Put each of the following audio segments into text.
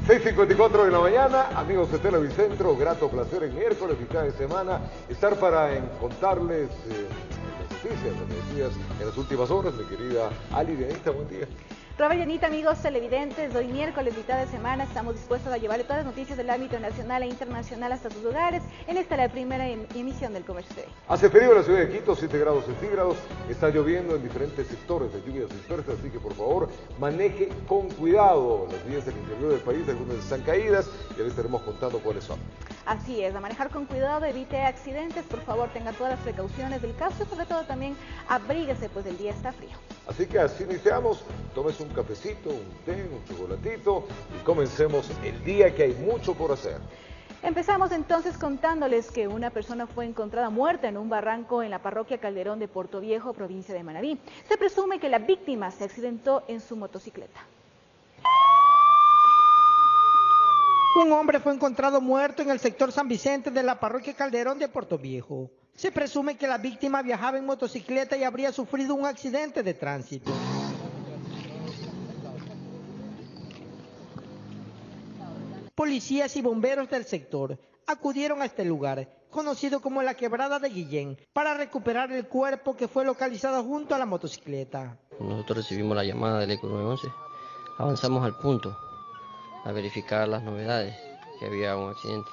6:54 de la mañana, amigos de Televicentro, grato placer en miércoles, mitad de semana, estar para contarles las noticias amanecidas en las últimas horas. Mi querida Ali Dianita, buen día. Robert y Anita, amigos televidentes, hoy miércoles, mitad de semana, estamos dispuestos a llevarle todas las noticias del ámbito nacional e internacional hasta sus hogares. En esta la primera emisión del Comercio Day. Hace frío en la ciudad de Quito, 7 grados centígrados, está lloviendo en diferentes sectores de lluvias dispersas, así que por favor maneje con cuidado. Las vías del interior del país, algunas están caídas, ya les estaremos contando cuáles son. Así es, a manejar con cuidado, evite accidentes, por favor tenga todas las precauciones del caso y sobre todo también abríguese, pues el día está frío. Así que así iniciamos, tómese un cafecito, un té, un chocolatito y comencemos el día, que hay mucho por hacer. Empezamos entonces contándoles que una persona fue encontrada muerta en un barranco en la parroquia Calderón de Portoviejo, provincia de Manabí. Se presume que la víctima se accidentó en su motocicleta. Un hombre fue encontrado muerto en el sector San Vicente de la parroquia Calderón de Portoviejo. Se presume que la víctima viajaba en motocicleta y habría sufrido un accidente de tránsito. Policías y bomberos del sector acudieron a este lugar, conocido como la Quebrada de Guillén, para recuperar el cuerpo que fue localizado junto a la motocicleta. Nosotros recibimos la llamada del ECO 911, avanzamos al punto a verificar las novedades, que había un accidente.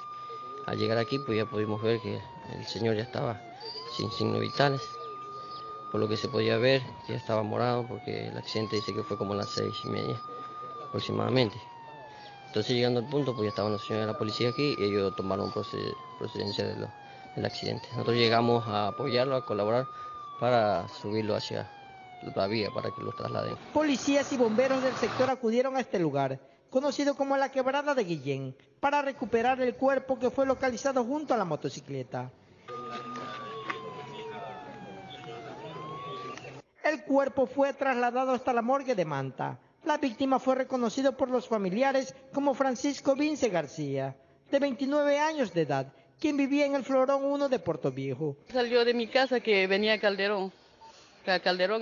Al llegar aquí pues ya pudimos ver que el señor ya estaba sin signos vitales, por lo que se podía ver que ya estaba morado, porque el accidente dice que fue como a las 6:30 aproximadamente. Entonces llegando al punto pues ya estaban los señores de la policía aquí y ellos tomaron procedencia del accidente. Nosotros llegamos a apoyarlo, a colaborar para subirlo hacia la vía para que lo trasladen. Policías y bomberos del sector acudieron a este lugar, conocido como la Quebrada de Guillén, para recuperar el cuerpo que fue localizado junto a la motocicleta. El cuerpo fue trasladado hasta la morgue de Manta. La víctima fue reconocido por los familiares como Francisco Vince García, de 29 años de edad, quien vivía en el Florón 1 de Portoviejo. Salió de mi casa que venía a Calderón,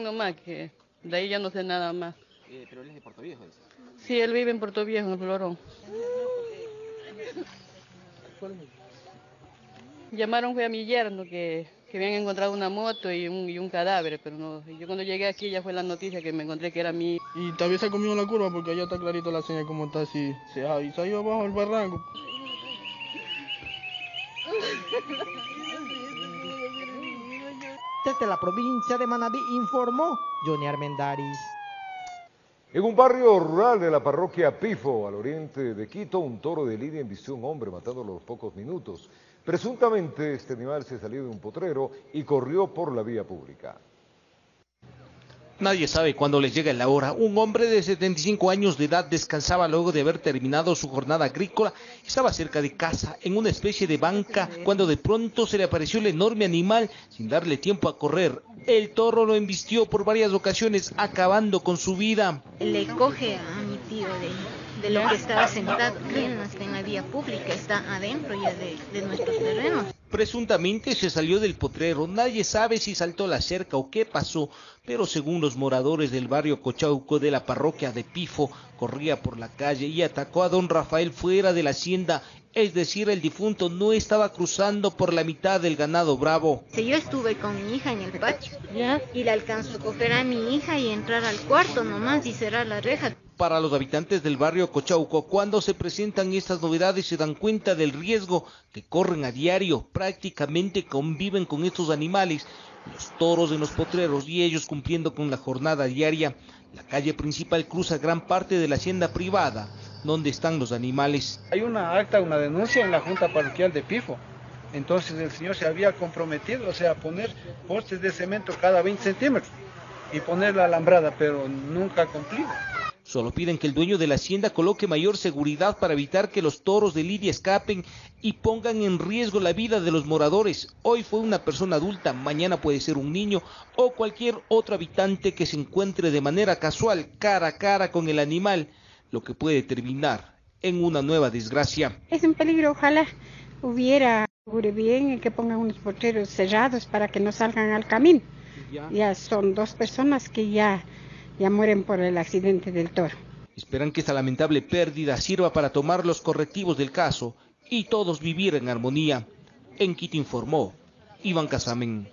nomás, que de ahí ya no sé nada más. ¿Pero él es de Portoviejo? Sí, él vive en Portoviejo, en el Florón. Llamaron fue a mi yerno que habían encontrado una moto y un cadáver, pero no. Yo cuando llegué aquí ya fue la noticia que me encontré que era mi... Y todavía se ha comido la curva porque allá está clarito la señal como está así. Se ha ido abajo el barranco. Desde la provincia de Manabí informó Johnny Armendáriz. En un barrio rural de la parroquia Pifo, al oriente de Quito, un toro de lidia embistió a un hombre matándolo a los pocos minutos. Presuntamente este animal se salió de un potrero y corrió por la vía pública. Nadie sabe cuándo les llega la hora. Un hombre de 75 años de edad descansaba luego de haber terminado su jornada agrícola. Estaba cerca de casa, en una especie de banca, cuando de pronto se le apareció el enorme animal sin darle tiempo a correr. El toro lo embistió por varias ocasiones, acabando con su vida. Le coge a mi tío de lo que estaba sentado, él no está en la vía pública, está adentro ya de nuestros terrenos. Presuntamente se salió del potrero, nadie sabe si saltó la cerca o qué pasó, pero según los moradores del barrio Cochauco de la parroquia de Pifo, corría por la calle y atacó a don Rafael fuera de la hacienda, es decir, el difunto no estaba cruzando por la mitad del ganado bravo. Yo estuve con mi hija en el patio, ¿ya? Y le alcanzó a coger a mi hija y entrar al cuarto nomás y cerrar la reja. Para los habitantes del barrio Cochauco, cuando se presentan estas novedades se dan cuenta del riesgo que corren a diario, prácticamente conviven con estos animales, los toros en los potreros y ellos cumpliendo con la jornada diaria. La calle principal cruza gran parte de la hacienda privada, donde están los animales. Hay una denuncia en la Junta Parroquial de Pifo. Entonces el señor se había comprometido, o sea, a poner postes de cemento cada 20 centímetros y poner la alambrada, pero nunca ha cumplido. Solo piden que el dueño de la hacienda coloque mayor seguridad para evitar que los toros de lidia escapen y pongan en riesgo la vida de los moradores. Hoy fue una persona adulta, mañana puede ser un niño o cualquier otro habitante que se encuentre de manera casual, cara a cara con el animal, lo que puede terminar en una nueva desgracia. Es un peligro, ojalá hubiera bien que pongan unos potreros cerrados para que no salgan al camino. Ya son 2 personas que ya mueren por el accidente del toro. Esperan que esta lamentable pérdida sirva para tomar los correctivos del caso y todos vivir en armonía. En Quito informó Iván Casamen.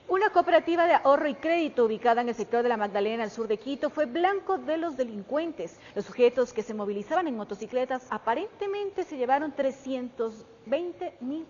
Una cooperativa de ahorro y crédito ubicada en el sector de la Magdalena, al sur de Quito, fue blanco de los delincuentes. Los sujetos que se movilizaban en motocicletas aparentemente se llevaron $320.000.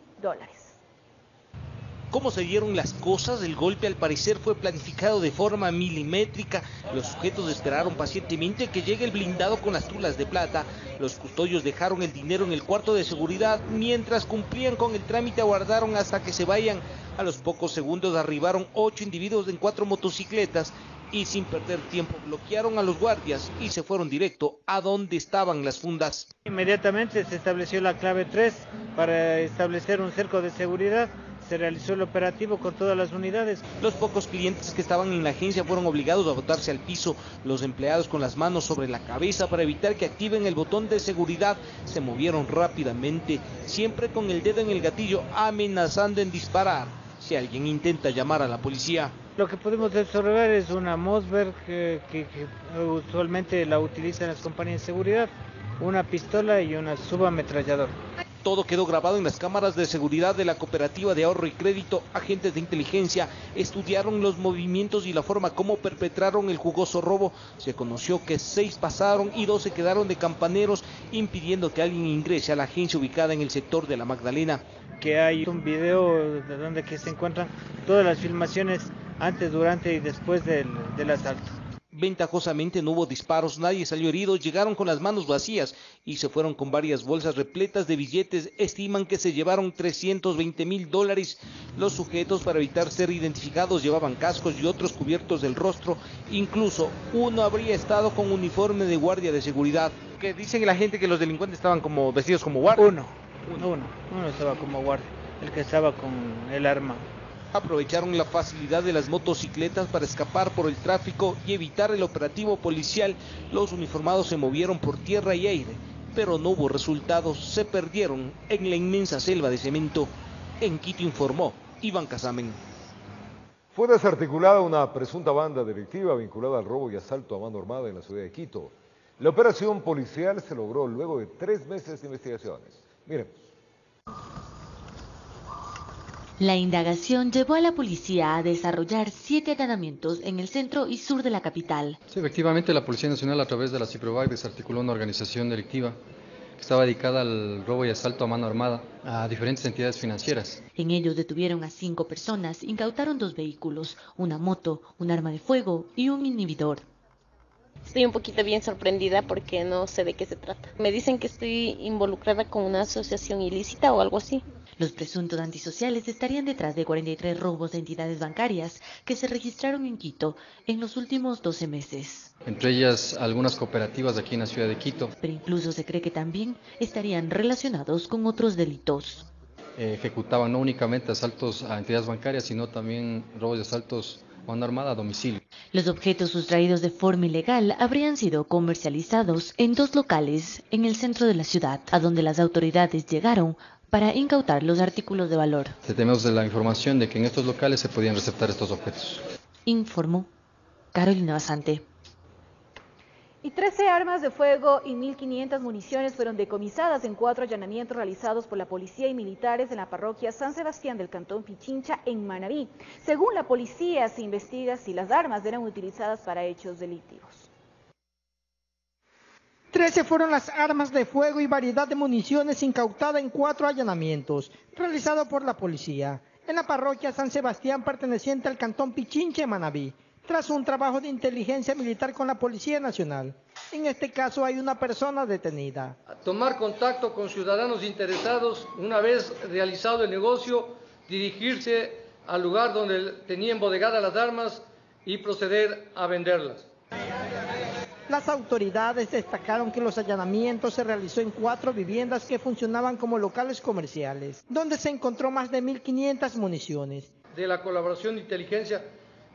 ¿Cómo se dieron las cosas? El golpe al parecer fue planificado de forma milimétrica. Los sujetos esperaron pacientemente que llegue el blindado con las tulas de plata. Los custodios dejaron el dinero en el cuarto de seguridad. Mientras cumplían con el trámite, aguardaron hasta que se vayan. A los pocos segundos arribaron 8 individuos en 4 motocicletas y sin perder tiempo bloquearon a los guardias y se fueron directo a donde estaban las fundas. Inmediatamente se estableció la clave 3 para establecer un cerco de seguridad. Se realizó el operativo con todas las unidades. Los pocos clientes que estaban en la agencia fueron obligados a botarse al piso. Los empleados, con las manos sobre la cabeza para evitar que activen el botón de seguridad, se movieron rápidamente, siempre con el dedo en el gatillo, amenazando en disparar si alguien intenta llamar a la policía. Lo que pudimos observar es una Mossberg que usualmente la utilizan las compañías de seguridad, una pistola y una subametralladora. Todo quedó grabado en las cámaras de seguridad de la cooperativa de ahorro y crédito. Agentes de inteligencia estudiaron los movimientos y la forma como perpetraron el jugoso robo. Se conoció que 6 pasaron y 2 se quedaron de campaneros, impidiendo que alguien ingrese a la agencia ubicada en el sector de la Magdalena. Que hay un video de donde que se encuentran todas las filmaciones antes, durante y después del asalto. Ventajosamente no hubo disparos, nadie salió herido, llegaron con las manos vacías y se fueron con varias bolsas repletas de billetes. Estiman que se llevaron $320.000. Los sujetos, para evitar ser identificados, llevaban cascos y otros cubiertos del rostro. Incluso uno habría estado con uniforme de guardia de seguridad. Que dicen la gente que los delincuentes estaban como vestidos como guardia. Uno estaba como guardia, el que estaba con el arma. Aprovecharon la facilidad de las motocicletas para escapar por el tráfico y evitar el operativo policial. Los uniformados se movieron por tierra y aire, pero no hubo resultados, se perdieron en la inmensa selva de cemento. En Quito informó Iván Casamen. Fue desarticulada una presunta banda delictiva vinculada al robo y asalto a mano armada en la ciudad de Quito. La operación policial se logró luego de 3 meses de investigaciones. Miren. La indagación llevó a la policía a desarrollar 7 allanamientos en el centro y sur de la capital. Sí, efectivamente, la Policía Nacional, a través de la CIPROVAC, desarticuló una organización delictiva que estaba dedicada al robo y asalto a mano armada a diferentes entidades financieras. En ellos detuvieron a 5 personas, incautaron 2 vehículos, una moto, un arma de fuego y un inhibidor. Estoy un poquito bien sorprendida porque no sé de qué se trata. Me dicen que estoy involucrada con una asociación ilícita o algo así. Los presuntos antisociales estarían detrás de 43 robos de entidades bancarias que se registraron en Quito en los últimos 12 meses. Entre ellas algunas cooperativas de aquí en la ciudad de Quito. Pero incluso se cree que también estarían relacionados con otros delitos. Ejecutaban no únicamente asaltos a entidades bancarias, sino también robos y asaltos a mano armada a domicilio. Los objetos sustraídos de forma ilegal habrían sido comercializados en 2 locales en el centro de la ciudad, a donde las autoridades llegaron para incautar los artículos de valor. Tenemos la información de que en estos locales se podían receptar estos objetos. Informó Carolina Basante. Y 13 armas de fuego y 1.500 municiones fueron decomisadas en 4 allanamientos realizados por la policía y militares en la parroquia San Sebastián del cantón Pichincha, en Manabí. Según la policía, se investiga si las armas eran utilizadas para hechos delictivos. 13 fueron las armas de fuego y variedad de municiones incautada en 4 allanamientos realizados por la policía en la parroquia San Sebastián perteneciente al cantón Pichincha, en Manabí, tras un trabajo de inteligencia militar con la Policía Nacional. En este caso hay una persona detenida. Tomar contacto con ciudadanos interesados, una vez realizado el negocio, dirigirse al lugar donde tenían embodegadas las armas y proceder a venderlas. Las autoridades destacaron que los allanamientos se realizó en 4 viviendas que funcionaban como locales comerciales, donde se encontró más de 1.500 municiones. De la colaboración de inteligencia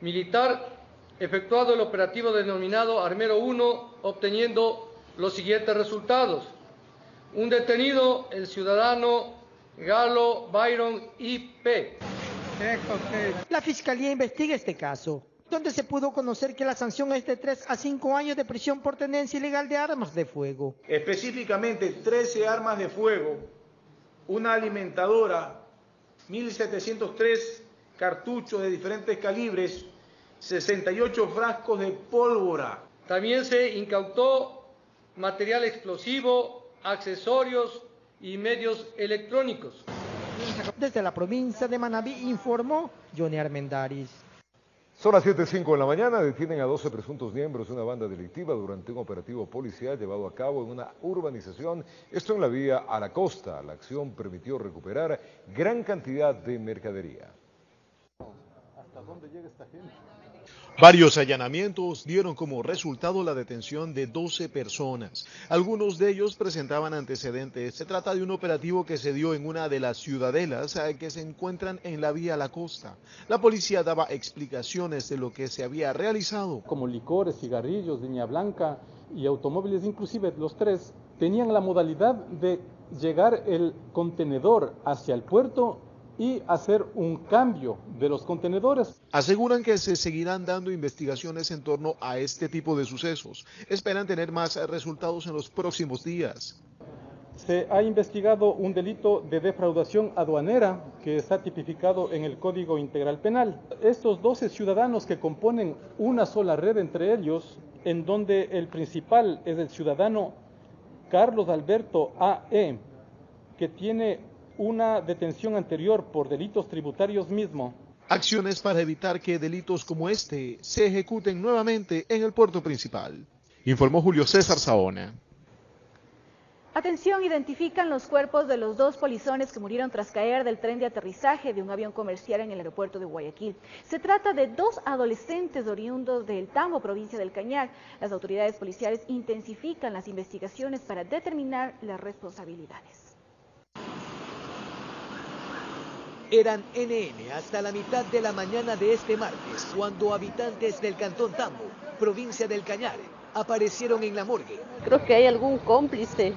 militar, efectuado el operativo denominado Armero 1, obteniendo los siguientes resultados. Un detenido, el ciudadano Galo Byron I.P. La Fiscalía investiga este caso, donde se pudo conocer que la sanción es de 3 a 5 años de prisión por tenencia ilegal de armas de fuego. Específicamente 13 armas de fuego, una alimentadora, 1.703 cartuchos de diferentes calibres, 68 frascos de pólvora. También se incautó material explosivo, accesorios y medios electrónicos. Desde la provincia de Manabí informó Johnny Armendáriz. Son las 7:05 de la mañana, detienen a 12 presuntos miembros de una banda delictiva durante un operativo policial llevado a cabo en una urbanización, esto en la vía a la costa. La acción permitió recuperar gran cantidad de mercadería. ¿Hasta dónde llega esta gente? Varios allanamientos dieron como resultado la detención de 12 personas. Algunos de ellos presentaban antecedentes. Se trata de un operativo que se dio en una de las ciudadelas que se encuentran en la vía a la costa. La policía daba explicaciones de lo que se había realizado. Como licores, cigarrillos, línea blanca y automóviles, inclusive los tres, tenían la modalidad de llegar el contenedor hacia el puerto y hacer un cambio de los contenedores. Aseguran que se seguirán dando investigaciones en torno a este tipo de sucesos. Esperan tener más resultados en los próximos días. Se ha investigado un delito de defraudación aduanera que está tipificado en el Código Integral Penal. Estos 12 ciudadanos que componen una sola red entre ellos, en donde el principal es el ciudadano Carlos Alberto A.E., que tiene una detención anterior por delitos tributarios mismo. Acciones para evitar que delitos como este se ejecuten nuevamente en el puerto principal, informó Julio César Saona. Atención, identifican los cuerpos de los 2 polizones que murieron tras caer del tren de aterrizaje de un avión comercial en el aeropuerto de Guayaquil. Se trata de 2 adolescentes oriundos del Tambo, provincia del Cañar. Las autoridades policiales intensifican las investigaciones para determinar las responsabilidades. Eran NN hasta la mitad de la mañana de este martes, cuando habitantes del Cantón Tambo, provincia del Cañar, aparecieron en la morgue. Creo que hay algún cómplice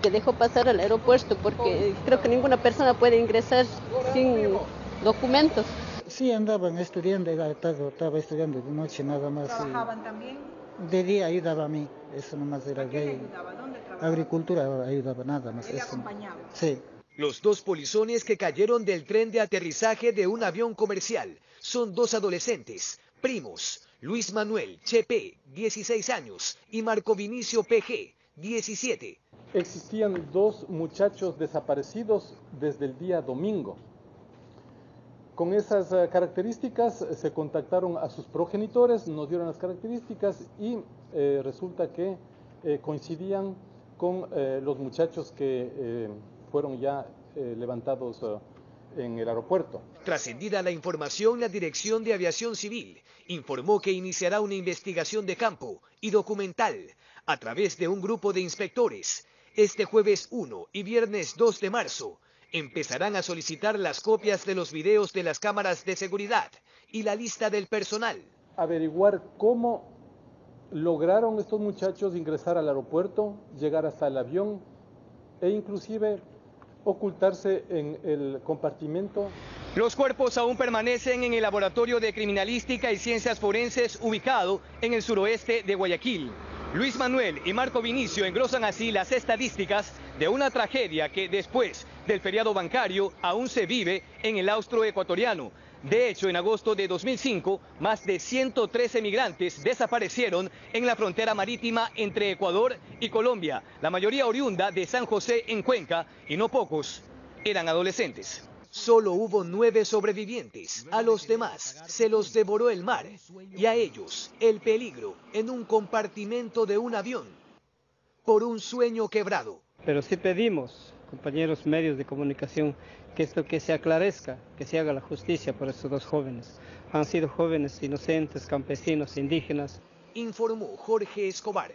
que dejó pasar al aeropuerto, porque creo que ninguna persona puede ingresar sin documentos. Sí, andaban estudiando, estaba estudiando de noche nada más. ¿Trabajaban también? De día ayudaba a mí, eso nomás era ¿Qué le ayudaba? ¿Dónde trabajaba? Agricultura ayudaba nada más. ¿Él acompañaba? Sí. Los 2 polizones que cayeron del tren de aterrizaje de un avión comercial son 2 adolescentes, primos, Luis Manuel Chepe, 16 años, y Marco Vinicio PG, 17. Existían 2 muchachos desaparecidos desde el día domingo. Con esas características se contactaron a sus progenitores, nos dieron las características y resulta que coincidían con los muchachos que fueron ya levantados en el aeropuerto. Trascendida la información, la Dirección de Aviación Civil informó que iniciará una investigación de campo y documental a través de un grupo de inspectores. Este jueves 1 y viernes 2 de marzo empezarán a solicitar las copias de los videos de las cámaras de seguridad y la lista del personal. Averiguar cómo lograron estos muchachos ingresar al aeropuerto, llegar hasta el avión e inclusive ocultarse en el compartimento. Los cuerpos aún permanecen en el Laboratorio de Criminalística y Ciencias Forenses ubicado en el suroeste de Guayaquil. Luis Manuel y Marco Vinicio engrosan así las estadísticas de una tragedia que después del feriado bancario aún se vive en el austro ecuatoriano. De hecho, en agosto de 2005, más de 113 migrantes desaparecieron en la frontera marítima entre Ecuador y Colombia, la mayoría oriunda de San José en Cuenca, y no pocos eran adolescentes. Solo hubo 9 sobrevivientes, a los demás se los devoró el mar, y a ellos el peligro en un compartimento de un avión, por un sueño quebrado. Pero sí pedimos, compañeros medios de comunicación, que esto que se aclarezca, que se haga la justicia por estos 2 jóvenes. Han sido jóvenes inocentes, campesinos, indígenas. Informó Jorge Escobar.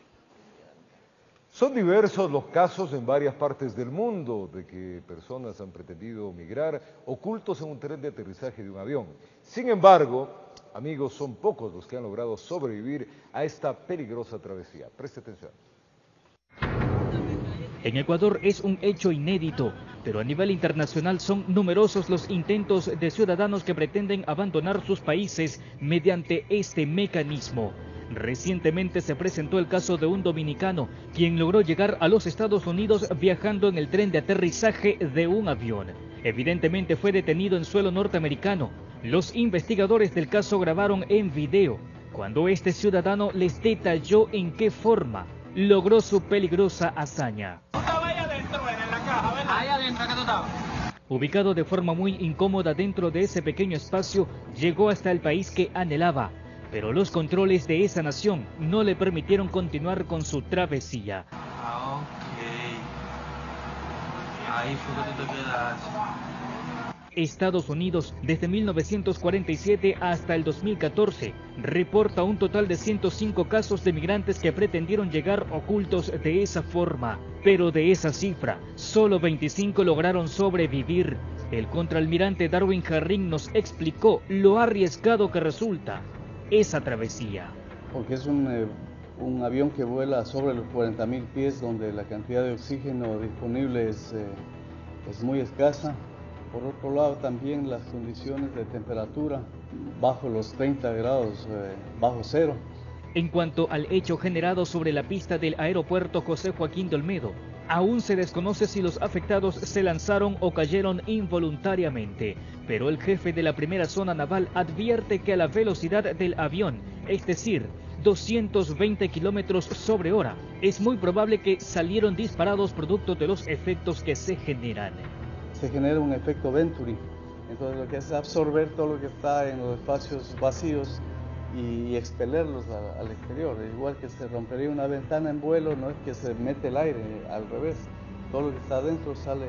Son diversos los casos en varias partes del mundo de que personas han pretendido migrar ocultos en un tren de aterrizaje de un avión. Sin embargo, amigos, son pocos los que han logrado sobrevivir a esta peligrosa travesía. Preste atención. En Ecuador es un hecho inédito, pero a nivel internacional son numerosos los intentos de ciudadanos que pretenden abandonar sus países mediante este mecanismo. Recientemente se presentó el caso de un dominicano, quien logró llegar a los Estados Unidos viajando en el tren de aterrizaje de un avión. Evidentemente fue detenido en suelo norteamericano. Los investigadores del caso grabaron en video cuando este ciudadano les detalló en qué forma logró su peligrosa hazaña. Ubicado de forma muy incómoda dentro de ese pequeño espacio, llegó hasta el país que anhelaba, pero los controles de esa nación no le permitieron continuar con su travesía. Ahí fue que te quedas. Estados Unidos, desde 1947 hasta el 2014, reporta un total de 105 casos de migrantes que pretendieron llegar ocultos de esa forma, pero de esa cifra, solo 25 lograron sobrevivir. El contraalmirante Darwin Jarrín nos explicó lo arriesgado que resulta esa travesía. Porque es un avión que vuela sobre los 40.000 pies, donde la cantidad de oxígeno disponible es muy escasa. Por otro lado, también las condiciones de temperatura bajo los 30 grados, bajo cero. En cuanto al hecho generado sobre la pista del aeropuerto José Joaquín de Olmedo, aún se desconoce si los afectados se lanzaron o cayeron involuntariamente, pero el jefe de la primera zona naval advierte que a la velocidad del avión, es decir, 220 kilómetros sobre hora, es muy probable que salieron disparados producto de los efectos que se generan. Se genera un efecto Venturi, entonces lo que hace es absorber todo lo que está en los espacios vacíos y expelerlos al exterior. Igual que se rompería una ventana en vuelo, no es que se mete el aire, al revés, todo lo que está adentro sale.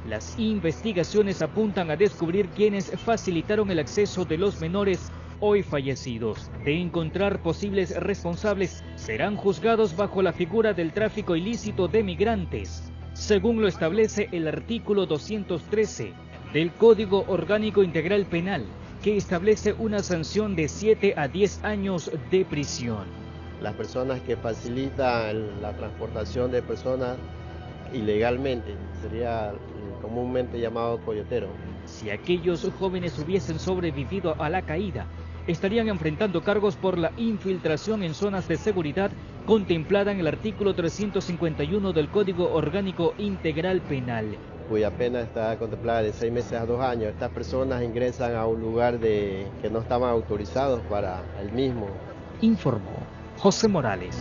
Las investigaciones apuntan a descubrir quienes facilitaron el acceso de los menores hoy fallecidos. De encontrar posibles responsables, serán juzgados bajo la figura del tráfico ilícito de migrantes, según lo establece el artículo 213 del Código Orgánico Integral Penal, que establece una sanción de 7 a 10 años de prisión. Las personas que facilitan la transportación de personas ilegalmente sería comúnmente llamado coyotero. Si aquellos jóvenes hubiesen sobrevivido a la caída, estarían enfrentando cargos por la infiltración en zonas de seguridad contemplada en el artículo 351 del Código Orgánico Integral Penal, cuya pena está contemplada de 6 meses a 2 años. Estas personas ingresan a un lugar que no estaban autorizados para el mismo. Informó José Morales.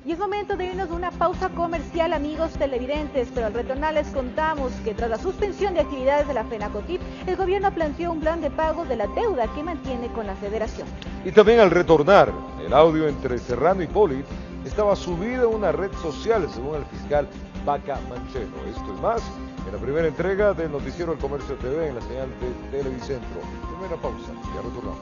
Y es momento de irnos a una pausa comercial, amigos televidentes, pero al retornar les contamos que tras la suspensión de actividades de la FENACOTIP, el gobierno planteó un plan de pago de la deuda que mantiene con la federación. Y también al retornar, el audio entre Serrano y Polit estaba subido en una red social, según el fiscal Vaca Mancheno. Esto es más en la primera entrega del noticiero El Comercio TV en la señal de Televicentro. Primera pausa, ya retornamos.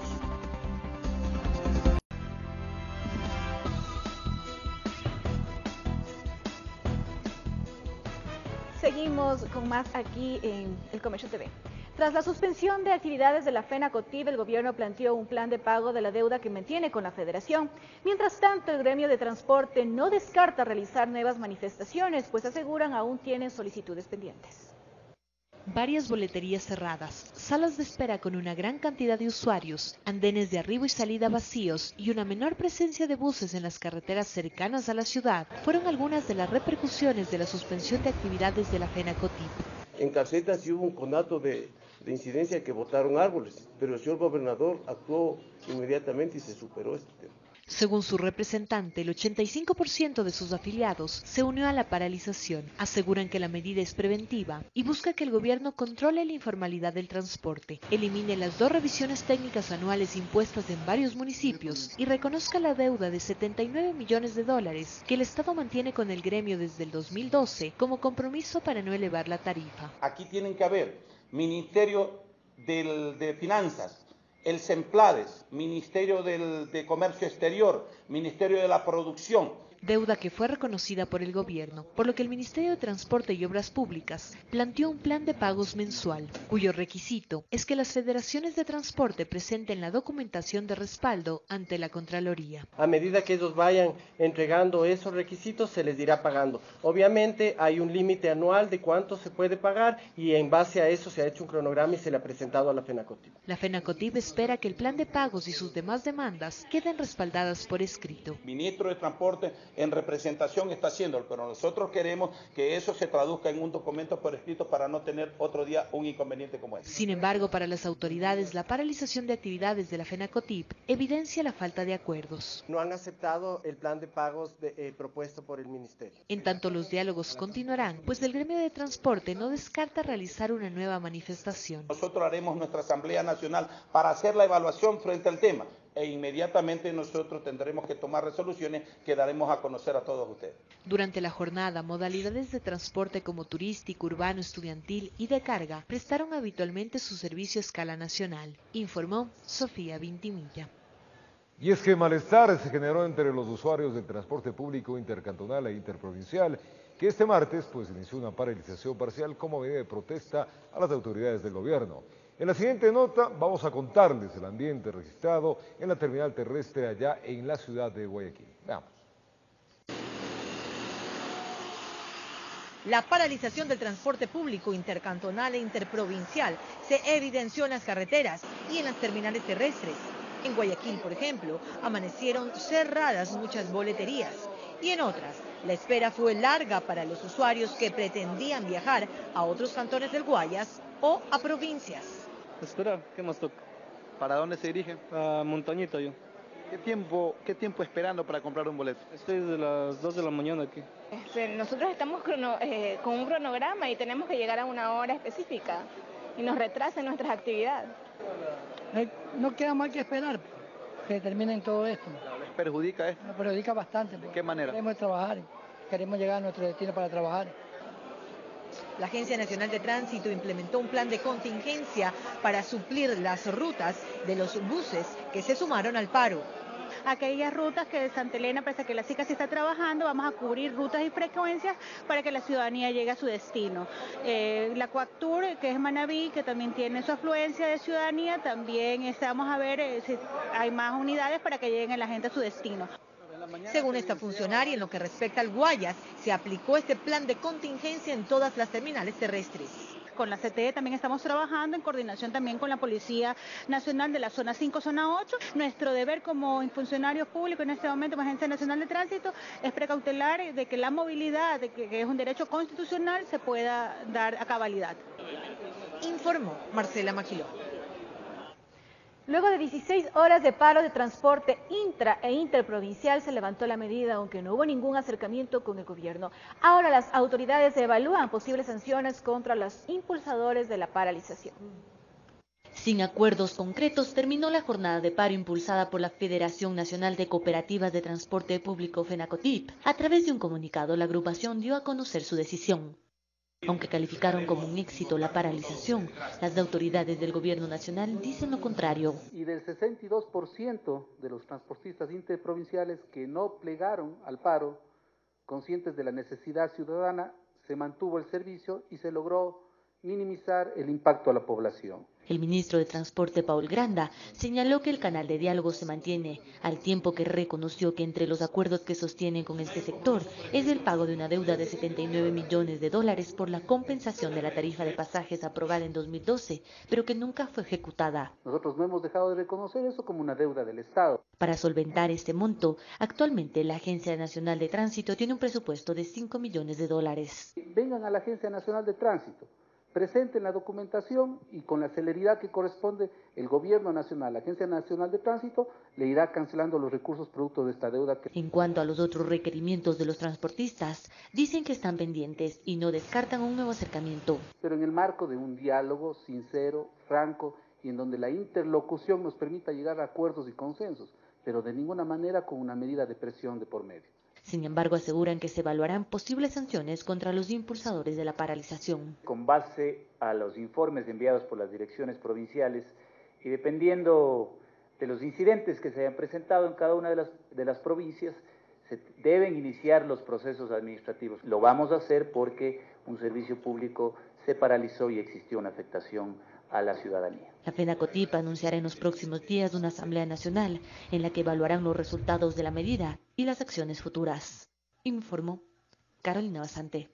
Seguimos con más aquí en El Comercio TV. Tras la suspensión de actividades de la FENACOTIP, el gobierno planteó un plan de pago de la deuda que mantiene con la federación. Mientras tanto, el gremio de transporte no descarta realizar nuevas manifestaciones, pues aseguran aún tienen solicitudes pendientes. Varias boleterías cerradas, salas de espera con una gran cantidad de usuarios, andenes de arribo y salida vacíos y una menor presencia de buses en las carreteras cercanas a la ciudad fueron algunas de las repercusiones de la suspensión de actividades de la FENACOTIP. En Caseta sí hubo un conato de incidencia que botaron árboles, pero el señor gobernador actuó inmediatamente y se superó este tema. Según su representante, el 85% de sus afiliados se unió a la paralización. Aseguran que la medida es preventiva y busca que el gobierno controle la informalidad del transporte, elimine las 2 revisiones técnicas anuales impuestas en varios municipios y reconozca la deuda de $79 millones que el Estado mantiene con el gremio desde el 2012 como compromiso para no elevar la tarifa. Aquí tienen que haber Ministerio de Finanzas, el SEMPLADES, Ministerio de Comercio Exterior, Ministerio de la Producción. deuda que fue reconocida por el gobierno, por lo que el Ministerio de Transporte y Obras Públicas planteó un plan de pagos mensual, cuyo requisito es que las federaciones de transporte presenten la documentación de respaldo ante la Contraloría. A medida que ellos vayan entregando esos requisitos, se les irá pagando. Obviamente hay un límite anual de cuánto se puede pagar y en base a eso se ha hecho un cronograma y se le ha presentado a la FENACOTIP. La FENACOTIP espera que el plan de pagos y sus demás demandas queden respaldadas por escrito. El ministro de Transporte en representación está haciéndolo, pero nosotros queremos que eso se traduzca en un documento por escrito para no tener otro día un inconveniente como este. Sin embargo, para las autoridades, la paralización de actividades de la FENACOTIP evidencia la falta de acuerdos. No han aceptado el plan de pagos propuesto por el ministerio. En tanto, los diálogos continuarán, pues el gremio de transporte no descarta realizar una nueva manifestación. Nosotros haremos nuestra Asamblea Nacional para hacer la evaluación frente al tema e inmediatamente nosotros tendremos que tomar resoluciones que daremos a conocer a todos ustedes. Durante la jornada, modalidades de transporte como turístico, urbano, estudiantil y de carga prestaron habitualmente su servicio a escala nacional, informó Sofía Vintimilla. Y es que malestar se generó entre los usuarios del transporte público intercantonal e interprovincial, que este martes inició una paralización parcial como medida de protesta a las autoridades del gobierno. En la siguiente nota vamos a contarles el ambiente registrado en la terminal terrestre allá en la ciudad de Guayaquil. Veamos. La paralización del transporte público intercantonal e interprovincial se evidenció en las carreteras y en las terminales terrestres. En Guayaquil, por ejemplo, amanecieron cerradas muchas boleterías y en otras la espera fue larga para los usuarios que pretendían viajar a otros cantones del Guayas o a provincias. Esperar, ¿qué más toca? ¿Para dónde se dirigen? A Montañito yo. ¿Qué tiempo esperando para comprar un boleto? Estoy desde las 2 de la mañana aquí. Nosotros estamos con un cronograma y tenemos que llegar a una hora específica y nos retrasan nuestras actividades. No queda más que esperar que terminen todo esto. ¿Les perjudica esto? Nos perjudica bastante. ¿De qué manera? Queremos trabajar, queremos llegar a nuestro destino para trabajar. La Agencia Nacional de Tránsito implementó un plan de contingencia para suplir las rutas de los buses que se sumaron al paro. Aquellas rutas que de Santa Elena, pese a que la SICA sí está trabajando, vamos a cubrir rutas y frecuencias para que la ciudadanía llegue a su destino. La Coactur, que es Manabí, que también tiene su afluencia de ciudadanía, también vamos a ver si hay más unidades para que lleguen la gente a su destino. Según esta funcionaria, en lo que respecta al Guayas, se aplicó este plan de contingencia en todas las terminales terrestres. Con la CTE también estamos trabajando en coordinación también con la Policía Nacional de la Zona 5, Zona 8. Nuestro deber como funcionarios públicos en este momento, como Agencia Nacional de Tránsito, es precautelar de que la movilidad, que es un derecho constitucional, se pueda dar a cabalidad. Informó Marcela Maquiló. Luego de 16 horas de paro de transporte intra e interprovincial se levantó la medida, aunque no hubo ningún acercamiento con el gobierno. Ahora las autoridades evalúan posibles sanciones contra los impulsadores de la paralización. Sin acuerdos concretos, terminó la jornada de paro impulsada por la Federación Nacional de Cooperativas de Transporte Público FENACOTIP. A través de un comunicado, la agrupación dio a conocer su decisión. Aunque calificaron como un éxito la paralización, las autoridades del gobierno nacional dicen lo contrario. Y del 62% de los transportistas interprovinciales que no plegaron al paro, conscientes de la necesidad ciudadana, se mantuvo el servicio y se logró minimizar el impacto a la población. El ministro de Transporte, Paul Granda, señaló que el canal de diálogo se mantiene, al tiempo que reconoció que entre los acuerdos que sostienen con este sector es el pago de una deuda de $79 millones por la compensación de la tarifa de pasajes aprobada en 2012, pero que nunca fue ejecutada. Nosotros no hemos dejado de reconocer eso como una deuda del Estado. Para solventar este monto, actualmente la Agencia Nacional de Tránsito tiene un presupuesto de $5 millones. Vengan a la Agencia Nacional de Tránsito, presenten la documentación y con la celeridad que corresponde, el Gobierno Nacional, la Agencia Nacional de Tránsito, le irá cancelando los recursos producto de esta deuda. En cuanto a los otros requerimientos de los transportistas, dicen que están pendientes y no descartan un nuevo acercamiento. Pero en el marco de un diálogo sincero, franco, y en donde la interlocución nos permita llegar a acuerdos y consensos, pero de ninguna manera con una medida de presión de por medio. Sin embargo, aseguran que se evaluarán posibles sanciones contra los impulsadores de la paralización. Con base a los informes enviados por las direcciones provinciales y dependiendo de los incidentes que se hayan presentado en cada una de las provincias, Se deben iniciar los procesos administrativos. Lo vamos a hacer porque un servicio público se paralizó y existió una afectación a la ciudadanía. La FENACOTIP anunciará en los próximos días una Asamblea Nacional en la que evaluarán los resultados de la medida y las acciones futuras. Informó Carolina Basante.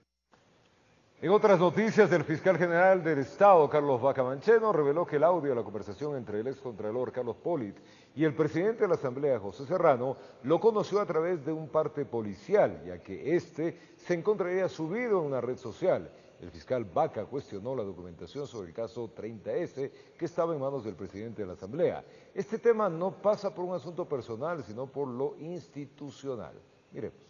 En otras noticias, el fiscal general del Estado, Carlos Vaca Mancheno, reveló que el audio de la conversación entre el excontralor Carlos Polit y el presidente de la Asamblea, José Serrano, lo conoció a través de un parte policial, ya que este se encontraría subido en una red social. El fiscal Vaca cuestionó la documentación sobre el caso 30S que estaba en manos del presidente de la Asamblea. Este tema no pasa por un asunto personal, sino por lo institucional. Miremos.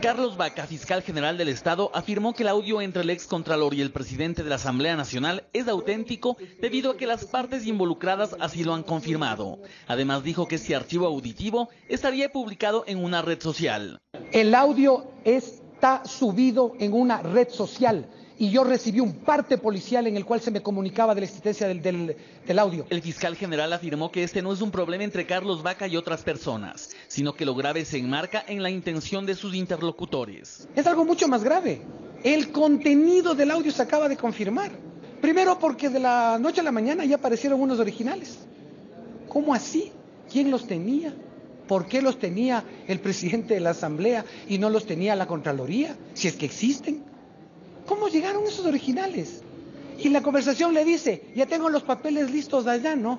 Carlos Vaca, fiscal general del Estado, afirmó que el audio entre el excontralor y el presidente de la Asamblea Nacional es auténtico debido a que las partes involucradas así lo han confirmado. Además dijo que este archivo auditivo estaría publicado en una red social. El audio está subido en una red social y yo recibí un parte policial en el cual se me comunicaba de la existencia del audio. El fiscal general afirmó que este no es un problema entre Carlos Vaca y otras personas, sino que lo grave se enmarca en la intención de sus interlocutores. Es algo mucho más grave. El contenido del audio se acaba de confirmar. Primero porque de la noche a la mañana ya aparecieron unos originales. ¿Cómo así? ¿Quién los tenía? ¿Por qué los tenía el presidente de la Asamblea y no los tenía la Contraloría? Si es que existen. ¿Cómo llegaron esos originales? Y la conversación le dice, ya tengo los papeles listos de allá, ¿no?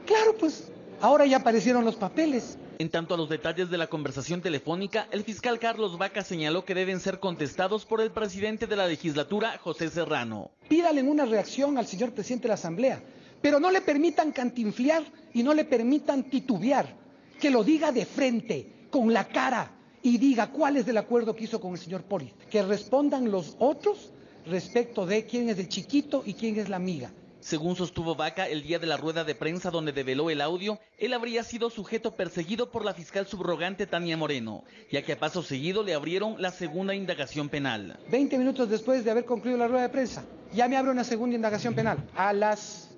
Claro, pues, ahora ya aparecieron los papeles. En tanto a los detalles de la conversación telefónica, el fiscal Carlos Vaca señaló que deben ser contestados por el presidente de la legislatura, José Serrano. Pídale una reacción al señor presidente de la Asamblea, pero no le permitan cantinflear y no le permitan titubear. Que lo diga de frente, con la cara, y diga cuál es el acuerdo que hizo con el señor Polit. Que respondan los otros respecto de quién es el chiquito y quién es la amiga. Según sostuvo Vaca, el día de la rueda de prensa donde develó el audio, él habría sido sujeto perseguido por la fiscal subrogante Tania Moreno, ya que a paso seguido le abrieron la segunda indagación penal. 20 minutos después de haber concluido la rueda de prensa, ya me abre una segunda indagación penal. A las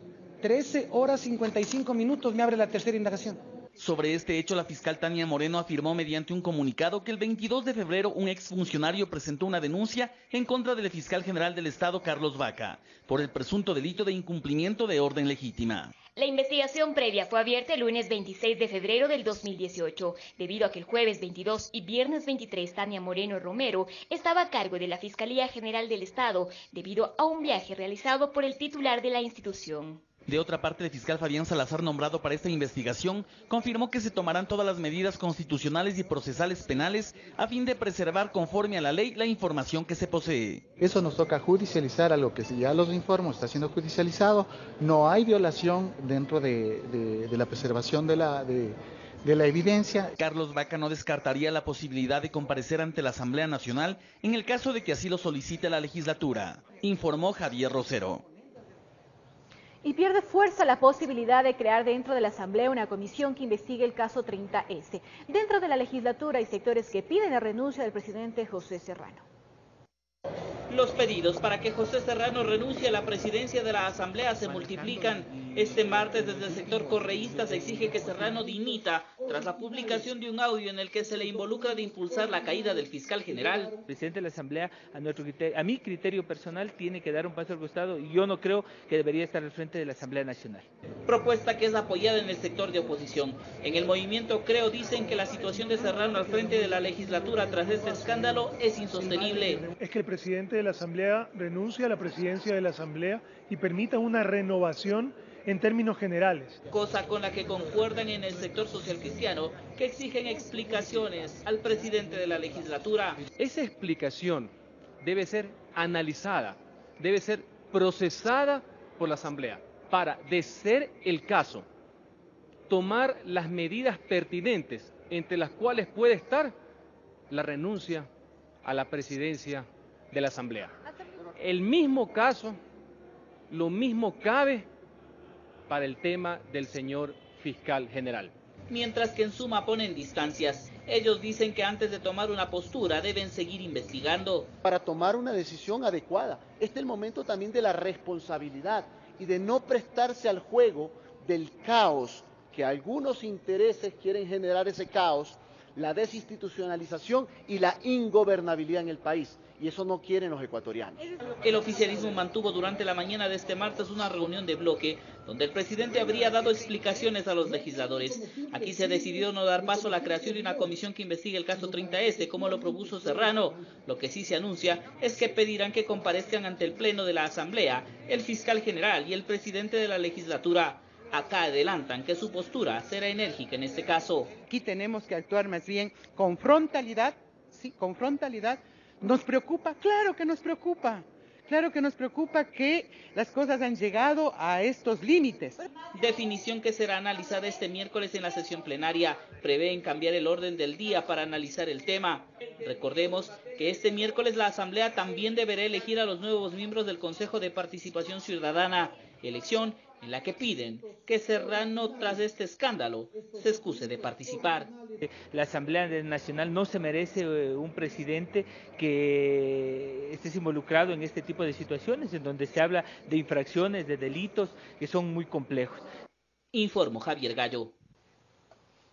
13:55 me abre la tercera indagación. Sobre este hecho, la fiscal Tania Moreno afirmó mediante un comunicado que el 22 de febrero un exfuncionario presentó una denuncia en contra del fiscal general del Estado, Carlos Vaca, por el presunto delito de incumplimiento de orden legítima. La investigación previa fue abierta el lunes 26 de febrero del 2018, debido a que el jueves 22 y viernes 23 Tania Moreno Romero estaba a cargo de la Fiscalía General del Estado, debido a un viaje realizado por el titular de la institución. De otra parte, el fiscal Fabián Salazar, nombrado para esta investigación, confirmó que se tomarán todas las medidas constitucionales y procesales penales a fin de preservar conforme a la ley la información que se posee. Eso nos toca judicializar, a lo que ya los informo está siendo judicializado. No hay violación dentro de la preservación de la evidencia. Carlos Vaca no descartaría la posibilidad de comparecer ante la Asamblea Nacional en el caso de que así lo solicite la legislatura, informó Javier Rosero. Y pierde fuerza la posibilidad de crear dentro de la Asamblea una comisión que investigue el caso 30S. Dentro de la legislatura hay sectores que piden la renuncia del presidente José Serrano. Los pedidos para que José Serrano renuncie a la presidencia de la Asamblea se multiplican. Este martes desde el sector correísta se exige que Serrano dimita tras la publicación de un audio en el que se le involucra de impulsar la caída del fiscal general. El presidente de la Asamblea, a mi criterio personal, tiene que dar un paso al costado y yo no creo que debería estar al frente de la Asamblea Nacional. Propuesta que es apoyada en el sector de oposición. En el movimiento Creo dicen que la situación de Serrano al frente de la legislatura tras este escándalo es insostenible. Es que el presidente de la Asamblea renuncie a la presidencia de la Asamblea y permita una renovación en términos generales. Cosa con la que concuerdan en el sector social cristiano, que exigen explicaciones al presidente de la legislatura. Esa explicación debe ser analizada, debe ser procesada por la Asamblea para, de ser el caso, tomar las medidas pertinentes, entre las cuales puede estar la renuncia a la presidencia de la Asamblea. El mismo caso, lo mismo cabe para el tema del señor fiscal general. Mientras que en suma ponen distancias, ellos dicen que antes de tomar una postura deben seguir investigando. Para tomar una decisión adecuada, este es el momento también de la responsabilidad y de no prestarse al juego del caos, que algunos intereses quieren generar ese caos, la desinstitucionalización y la ingobernabilidad en el país. Y eso no quieren los ecuatorianos. El oficialismo mantuvo durante la mañana de este martes una reunión de bloque donde el presidente habría dado explicaciones a los legisladores. Aquí se decidió no dar paso a la creación de una comisión que investigue el caso 30S, como lo propuso Serrano. Lo que sí se anuncia es que pedirán que comparezcan ante el Pleno de la Asamblea el fiscal general y el presidente de la legislatura. Acá adelantan que su postura será enérgica en este caso. Aquí tenemos que actuar más bien con frontalidad, sí, con frontalidad. ¿Nos preocupa? Claro que nos preocupa. Claro que nos preocupa que las cosas han llegado a estos límites. Definición que será analizada este miércoles en la sesión plenaria. Prevén cambiar el orden del día para analizar el tema. Recordemos que este miércoles la Asamblea también deberá elegir a los nuevos miembros del Consejo de Participación Ciudadana. Elección en la que piden que Serrano, tras este escándalo, se excuse de participar. La Asamblea Nacional no se merece un presidente que esté involucrado en este tipo de situaciones, en donde se habla de infracciones, de delitos que son muy complejos. Informó Javier Gallo.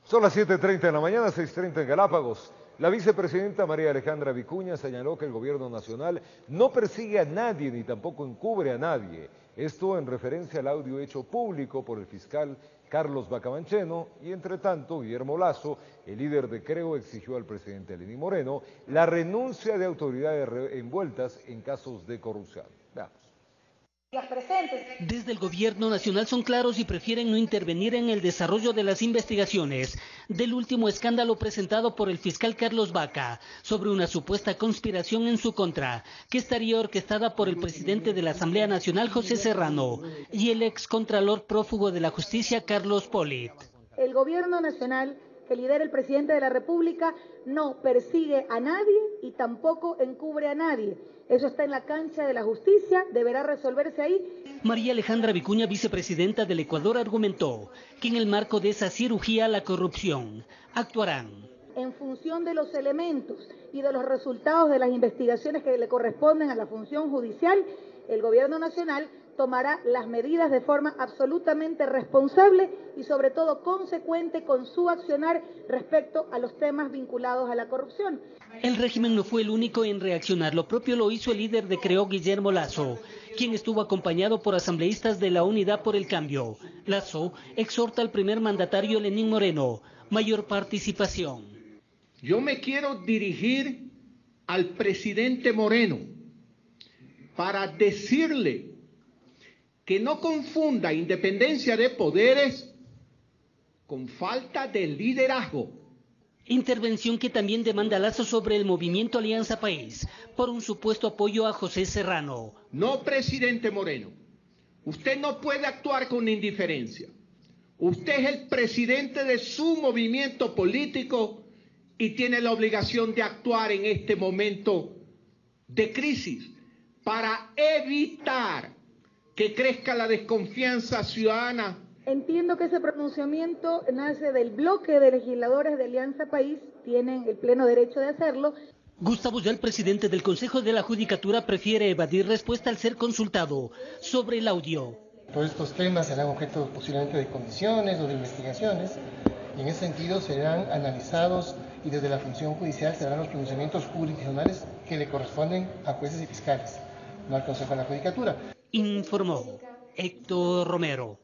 Son las 7:30 de la mañana, 6:30 en Galápagos. La vicepresidenta María Alejandra Vicuña señaló que el gobierno nacional no persigue a nadie ni tampoco encubre a nadie. Esto en referencia al audio hecho público por el fiscal Carlos Bacamancheno y, entre tanto, Guillermo Lasso, el líder de Creo, exigió al presidente Lenín Moreno la renuncia de autoridades envueltas en casos de corrupción. Veamos. Desde el gobierno nacional son claros y prefieren no intervenir en el desarrollo de las investigaciones del último escándalo presentado por el fiscal Carlos Baca sobre una supuesta conspiración en su contra, que estaría orquestada por el presidente de la Asamblea Nacional, José Serrano, y el excontralor prófugo de la justicia, Carlos Polit. El gobierno nacional que lidera el presidente de la República no persigue a nadie y tampoco encubre a nadie. Eso está en la cancha de la justicia, deberá resolverse ahí. María Alejandra Vicuña, vicepresidenta del Ecuador, argumentó que en el marco de esa cirugía a la corrupción actuarán en función de los elementos y de los resultados de las investigaciones que le corresponden a la función judicial. El gobierno nacional tomará las medidas de forma absolutamente responsable y sobre todo consecuente con su accionar respecto a los temas vinculados a la corrupción. El régimen no fue el único en reaccionar, lo propio lo hizo el líder de Creo, Guillermo Lasso, quien estuvo acompañado por asambleístas de la Unidad por el Cambio. Lasso exhorta al primer mandatario Lenín Moreno, mayor participación. Yo me quiero dirigir al presidente Moreno para decirle que no confunda independencia de poderes con falta de liderazgo. Intervención que también demanda Lasso sobre el movimiento Alianza País por un supuesto apoyo a José Serrano. No, presidente Moreno, usted no puede actuar con indiferencia. Usted es el presidente de su movimiento político y tiene la obligación de actuar en este momento de crisis para evitar que crezca la desconfianza ciudadana. Entiendo que ese pronunciamiento nace del bloque de legisladores de Alianza País, tienen el pleno derecho de hacerlo. Gustavo Ya, el presidente del Consejo de la Judicatura, prefiere evadir respuesta al ser consultado sobre el audio. Todos estos temas serán objeto posiblemente de comisiones o de investigaciones, y en ese sentido serán analizados y desde la función judicial serán los pronunciamientos jurisdiccionales que le corresponden a jueces y fiscales, no al Consejo de la Judicatura. Informó Héctor Romero.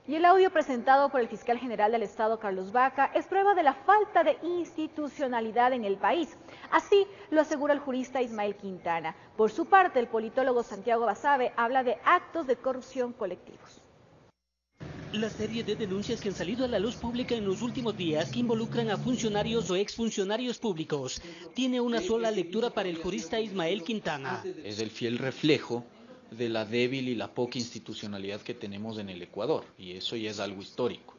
Y el audio presentado por el fiscal general del Estado, Carlos Baca, es prueba de la falta de institucionalidad en el país. Así lo asegura el jurista Ismael Quintana. Por su parte, el politólogo Santiago Basabe habla de actos de corrupción colectivos. La serie de denuncias que han salido a la luz pública en los últimos días que involucran a funcionarios o exfuncionarios públicos tiene una sola lectura para el jurista Ismael Quintana. Es el fiel reflejo de la débil y la poca institucionalidad que tenemos en el Ecuador, y eso ya es algo histórico.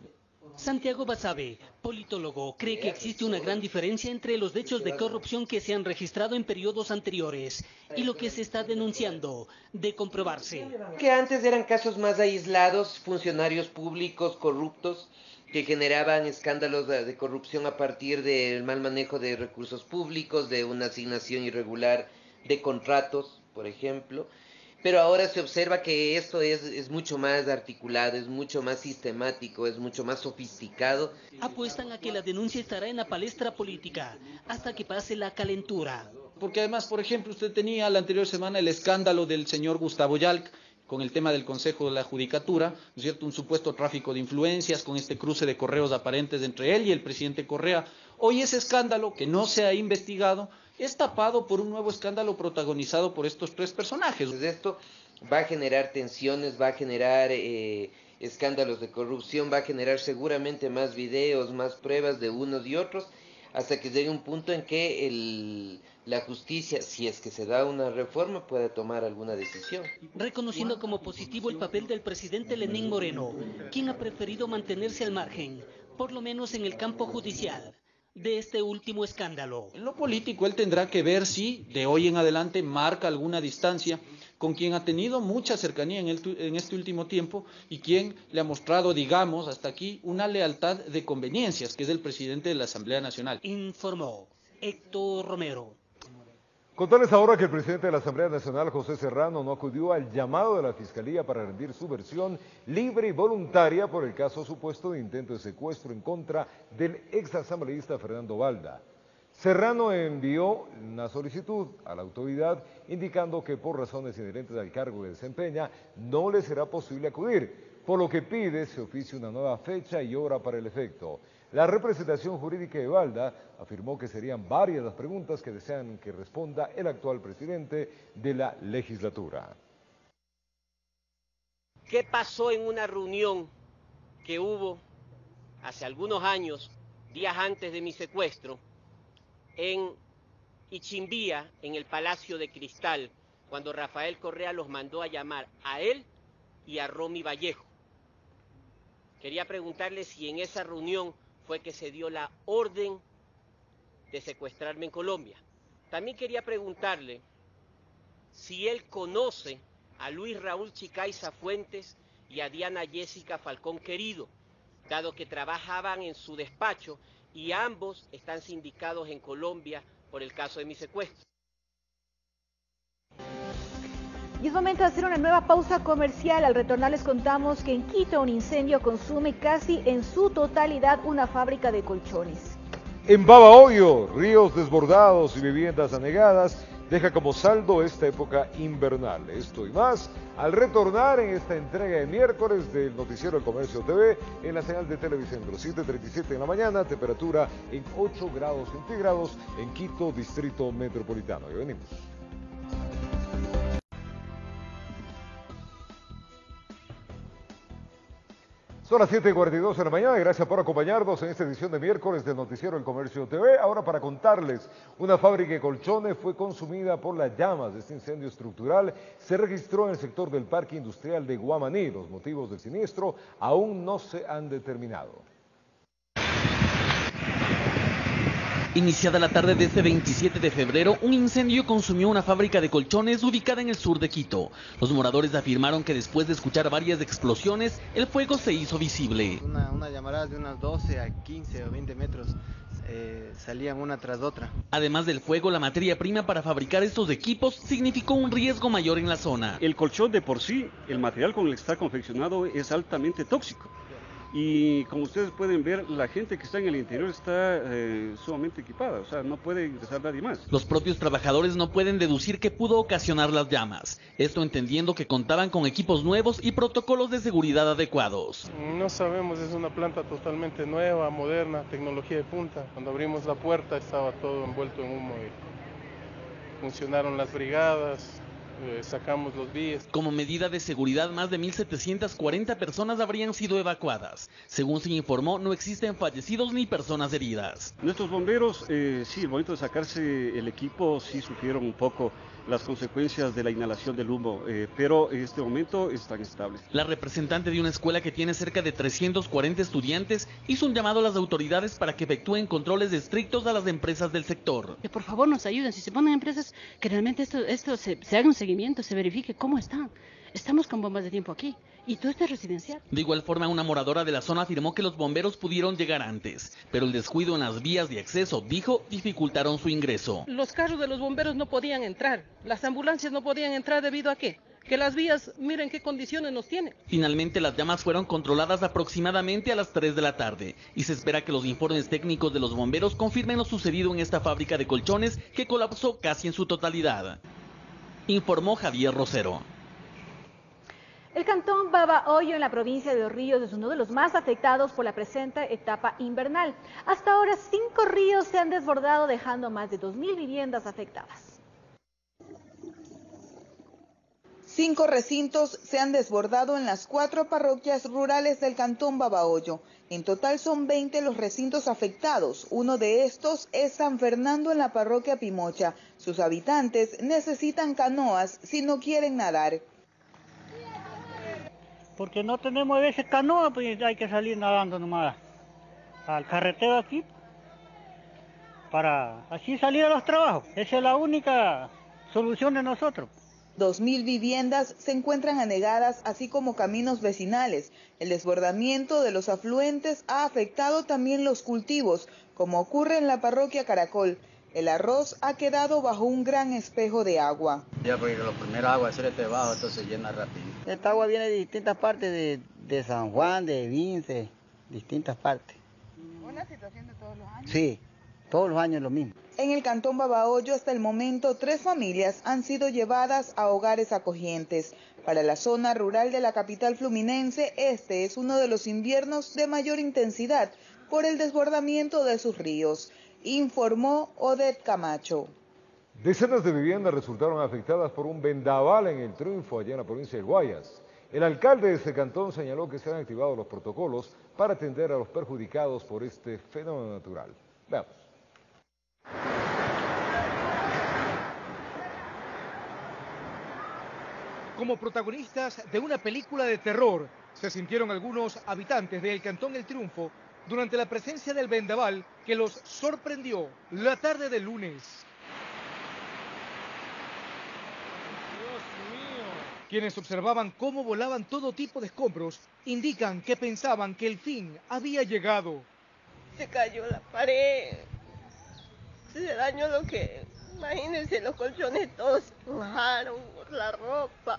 Santiago Basabe, politólogo, cree que existe una gran diferencia entre los hechos de corrupción que se han registrado en periodos anteriores y lo que se está denunciando, de comprobarse. Que antes eran casos más aislados, funcionarios públicos corruptos que generaban escándalos de corrupción a partir del mal manejo de recursos públicos, de una asignación irregular de contratos, por ejemplo. pero ahora se observa que esto es mucho más articulado, es mucho más sistemático, es mucho más sofisticado. Apuestan a que la denuncia estará en la palestra política hasta que pase la calentura. Porque además, por ejemplo, usted tenía la anterior semana el escándalo del señor Gustavo Yalc con el tema del Consejo de la Judicatura, ¿no es cierto?, un supuesto tráfico de influencias con este cruce de correos aparentes entre él y el presidente Correa. Hoy ese escándalo, que no se ha investigado, es tapado por un nuevo escándalo protagonizado por estos tres personajes. Esto va a generar tensiones, va a generar escándalos de corrupción, va a generar seguramente más videos, más pruebas de unos y otros, hasta que llegue un punto en que la justicia, si es que se da una reforma, pueda tomar alguna decisión. Reconociendo como positivo el papel del presidente Lenín Moreno, quien ha preferido mantenerse al margen, por lo menos en el campo judicial, de este último escándalo. En lo político él tendrá que ver si de hoy en adelante marca alguna distancia con quien ha tenido mucha cercanía en este último tiempo y quien le ha mostrado, digamos, hasta aquí, una lealtad de conveniencias, que es el presidente de la Asamblea Nacional. Informó Héctor Romero. Contarles ahora que el presidente de la Asamblea Nacional, José Serrano, no acudió al llamado de la Fiscalía para rendir su versión libre y voluntaria por el caso supuesto de intento de secuestro en contra del exasambleísta Fernando Balda. Serrano envió una solicitud a la autoridad indicando que por razones inherentes al cargo que desempeña no le será posible acudir, por lo que pide se oficie una nueva fecha y hora para el efecto. La representación jurídica de Balda afirmó que serían varias las preguntas que desean que responda el actual presidente de la legislatura. ¿Qué pasó en una reunión que hubo hace algunos años, días antes de mi secuestro, en Ichimbía, en el Palacio de Cristal, cuando Rafael Correa los mandó a llamar a él y a Romy Vallejo? Quería preguntarle si en esa reunión fue que se dio la orden de secuestrarme en Colombia. También quería preguntarle si él conoce a Luis Raúl Chicaiza Fuentes y a Diana Jessica Falcón Querido, dado que trabajaban en su despacho y ambos están sindicados en Colombia por el caso de mi secuestro. Y es momento de hacer una nueva pausa comercial. Al retornar les contamos que en Quito un incendio consume casi en su totalidad una fábrica de colchones. En Babahoyo, ríos desbordados y viviendas anegadas deja como saldo esta época invernal. Esto y más al retornar en esta entrega de miércoles del Noticiero del Comercio TV en la señal de Televicentro. 7:37 en la mañana, temperatura en 8 grados centígrados en Quito, Distrito Metropolitano. Ya venimos. Son las 7:42 de la mañana y gracias por acompañarnos en esta edición de miércoles del Noticiero del Comercio TV. Ahora para contarles, una fábrica de colchones fue consumida por las llamas. Este incendio estructural se registró en el sector del Parque Industrial de Guamaní. Los motivos del siniestro aún no se han determinado. Iniciada la tarde de este 27 de febrero, un incendio consumió una fábrica de colchones ubicada en el sur de Quito. Los moradores afirmaron que después de escuchar varias explosiones, el fuego se hizo visible. Una llamarada de unas 12 a 15 o 20 metros salían una tras otra. Además del fuego, la materia prima para fabricar estos equipos significó un riesgo mayor en la zona. El colchón de por sí, el material con el que está confeccionado es altamente tóxico. Y como ustedes pueden ver, la gente que está en el interior está sumamente equipada, o sea, no puede ingresar nadie más. Los propios trabajadores no pueden deducir qué pudo ocasionar las llamas, esto entendiendo que contaban con equipos nuevos y protocolos de seguridad adecuados. No sabemos, es una planta totalmente nueva, moderna, tecnología de punta. Cuando abrimos la puerta estaba todo envuelto en humo y funcionaron las brigadas. Sacamos los vías. Como medida de seguridad, más de 1.740 personas habrían sido evacuadas. Según se informó, no existen fallecidos ni personas heridas. Nuestros bomberos, sí, el momento de sacarse el equipo, sí sufrieron un poco las consecuencias de la inhalación del humo, pero en este momento están estables. La representante de una escuela que tiene cerca de 340 estudiantes hizo un llamado a las autoridades para que efectúen controles estrictos a las empresas del sector. Que por favor nos ayuden, si se ponen empresas, que realmente esto se haga un seguimiento, se verifique cómo están. Estamos con bombas de tiempo aquí. Y todo esto es residencial. De igual forma, una moradora de la zona afirmó que los bomberos pudieron llegar antes, pero el descuido en las vías de acceso, dijo, dificultaron su ingreso. Los carros de los bomberos no podían entrar, las ambulancias no podían entrar debido a ¿qué? que las vías, miren qué condiciones nos tienen. Finalmente las llamas fueron controladas aproximadamente a las 3 de la tarde y se espera que los informes técnicos de los bomberos confirmen lo sucedido en esta fábrica de colchones que colapsó casi en su totalidad. Informó Javier Rosero. El cantón Babahoyo en la provincia de Los Ríos es uno de los más afectados por la presente etapa invernal. Hasta ahora 5 ríos se han desbordado dejando más de 2.000 viviendas afectadas. 5 recintos se han desbordado en las 4 parroquias rurales del cantón Babahoyo. En total son 20 los recintos afectados. Uno de estos es San Fernando en la parroquia Pimocha. Sus habitantes necesitan canoas si no quieren nadar. Porque no tenemos a veces canoa, pues hay que salir nadando nomás al carretero aquí para así salir a los trabajos. Esa es la única solución de nosotros. 2.000 viviendas se encuentran anegadas, así como caminos vecinales. El desbordamiento de los afluentes ha afectado también los cultivos, como ocurre en la parroquia Caracol. El arroz ha quedado bajo un gran espejo de agua. Ya porque la primera agua es este bajo, entonces se llena rápido. Esta agua viene de distintas partes de San Juan, de Vince, distintas partes. ¿Una situación de todos los años? Sí, todos los años lo mismo. En el cantón Babahoyo, hasta el momento, 3 familias han sido llevadas a hogares acogientes. Para la zona rural de la capital fluminense, este es uno de los inviernos de mayor intensidad por el desbordamiento de sus ríos, informó Odette Camacho. Decenas de viviendas resultaron afectadas por un vendaval en el Triunfo, allá en la provincia de Guayas. El alcalde de ese cantón señaló que se han activado los protocolos para atender a los perjudicados por este fenómeno natural. Veamos. Como protagonistas de una película de terror, se sintieron algunos habitantes del Cantón El Triunfo durante la presencia del vendaval que los sorprendió la tarde del lunes. Quienes observaban cómo volaban todo tipo de escombros indican que pensaban que el fin había llegado. Se cayó la pared, se dañó lo que... Imagínense, los colchones todos se mojaron, la ropa.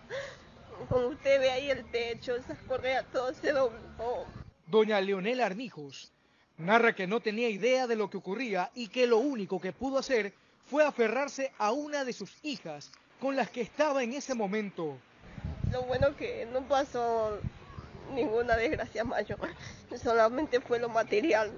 Como usted ve ahí el techo, esas correas, todo se dobló. Doña Leonela Armijos narra que no tenía idea de lo que ocurría y que lo único que pudo hacer fue aferrarse a una de sus hijas con las que estaba en ese momento. Lo bueno que no pasó ninguna desgracia mayor, solamente fue lo material.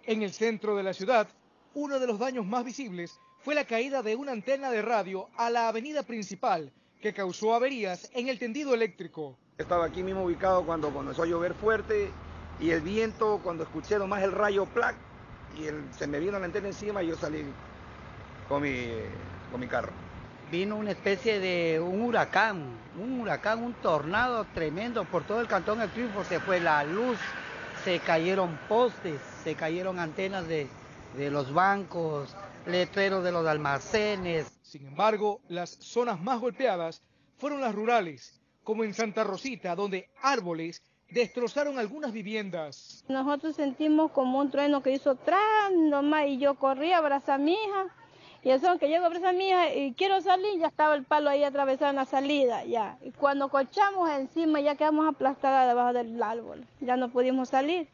En el centro de la ciudad, uno de los daños más visibles fue la caída de una antena de radio a la avenida principal, que causó averías en el tendido eléctrico. Estaba aquí mismo ubicado cuando comenzó a llover fuerte y el viento, cuando escuché nomás el rayo ¡plac! Y se me vino la antena encima y yo salí con mi carro. Vino una especie de un huracán, un tornado tremendo por todo el Cantón El Triunfo. Se fue la luz, se cayeron postes, se cayeron antenas de los bancos, letreros de los almacenes. Sin embargo, las zonas más golpeadas fueron las rurales, como en Santa Rosita, donde árboles destrozaron algunas viviendas. Nosotros sentimos como un trueno que hizo tran nomás y yo corrí a abrazar a mi hija. Y eso que llego a abrazar a mi hija y quiero salir, ya estaba el palo ahí atravesado en la salida, ya. Y cuando cochamos encima ya quedamos aplastadas debajo del árbol, ya no pudimos salir.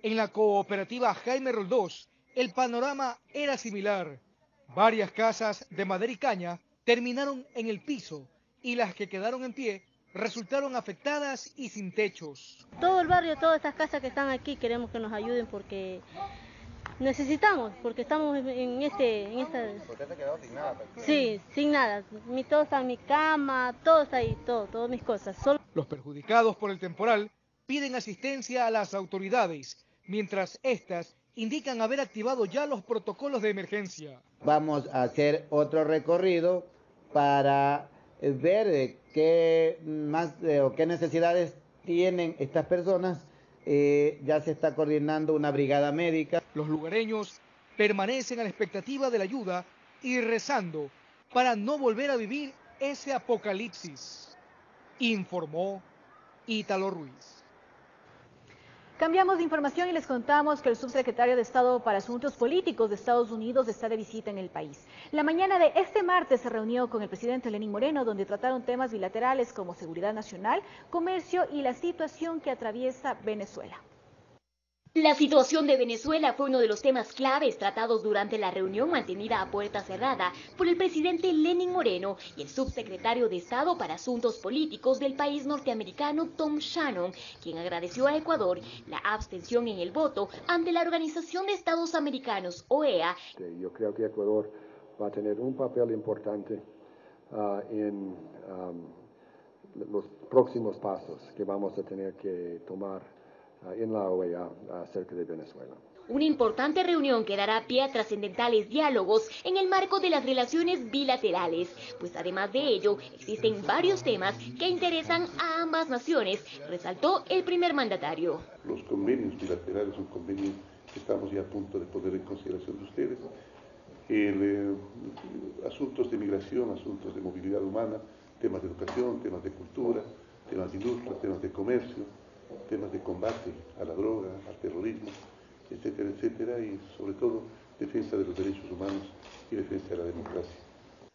En la cooperativa Jaime Roldós, el panorama era similar. Varias casas de madera y caña terminaron en el piso y las que quedaron en pie resultaron afectadas y sin techos. Todo el barrio, todas estas casas que están aquí queremos que nos ayuden porque necesitamos, porque estamos en esta... ¿Usted se quedó sin nada? Sí, sin nada. Todo está en mi cama, todo está ahí, todas mis cosas. Los perjudicados por el temporal piden asistencia a las autoridades, mientras estas indican haber activado ya los protocolos de emergencia. Vamos a hacer otro recorrido para ver qué necesidades tienen estas personas. Ya se está coordinando una brigada médica. Los lugareños permanecen a la expectativa de la ayuda y rezando para no volver a vivir ese apocalipsis, informó Ítalo Ruiz. Cambiamos de información y les contamos que el subsecretario de Estado para Asuntos Políticos de Estados Unidos está de visita en el país. La mañana de este martes se reunió con el presidente Lenín Moreno, donde trataron temas bilaterales como seguridad nacional, comercio y la situación que atraviesa Venezuela. La situación de Venezuela fue uno de los temas claves tratados durante la reunión mantenida a puerta cerrada por el presidente Lenín Moreno y el subsecretario de Estado para Asuntos Políticos del país norteamericano Tom Shannon, quien agradeció a Ecuador la abstención en el voto ante la Organización de Estados Americanos, OEA. Yo creo que Ecuador va a tener un papel importante en los próximos pasos que vamos a tener que tomar en la OEA acerca de Venezuela. Una importante reunión que dará pie a trascendentales diálogos en el marco de las relaciones bilaterales, pues además de ello existen varios temas que interesan a ambas naciones, resaltó el primer mandatario. Los convenios bilaterales son convenios que estamos ya a punto de poner en consideración de ustedes. Asuntos de migración, asuntos de movilidad humana, temas de educación, temas de cultura, temas de industria, temas de comercio, temas de combate a la droga, al terrorismo, etcétera, etcétera, y sobre todo defensa de los derechos humanos y defensa de la democracia.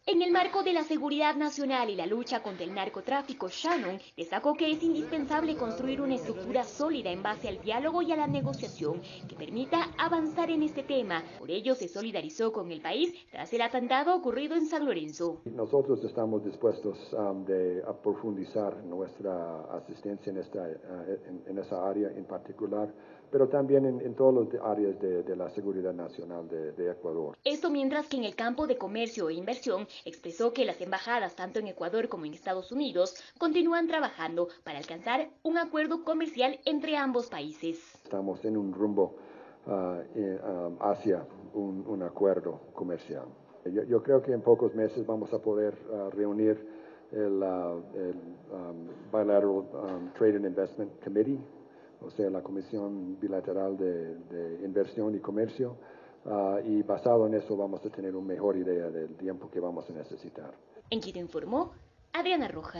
En el marco de la seguridad nacional y la lucha contra el narcotráfico, Shannon destacó que es indispensable construir una estructura sólida en base al diálogo y a la negociación que permita avanzar en este tema. Por ello se solidarizó con el país tras el atentado ocurrido en San Lorenzo. Nosotros estamos dispuestos a profundizar nuestra asistencia en esa área en particular, pero también en todas las áreas de la seguridad nacional de Ecuador. Esto mientras que en el campo de comercio e inversión expresó que las embajadas tanto en Ecuador como en Estados Unidos continúan trabajando para alcanzar un acuerdo comercial entre ambos países. Estamos en un rumbo hacia un acuerdo comercial. Yo creo que en pocos meses vamos a poder reunir el Bilateral Trade and Investment Committee, o sea, la Comisión Bilateral de Inversión y Comercio, y basado en eso vamos a tener una mejor idea del tiempo que vamos a necesitar. En Quito informó Adriana Rojas.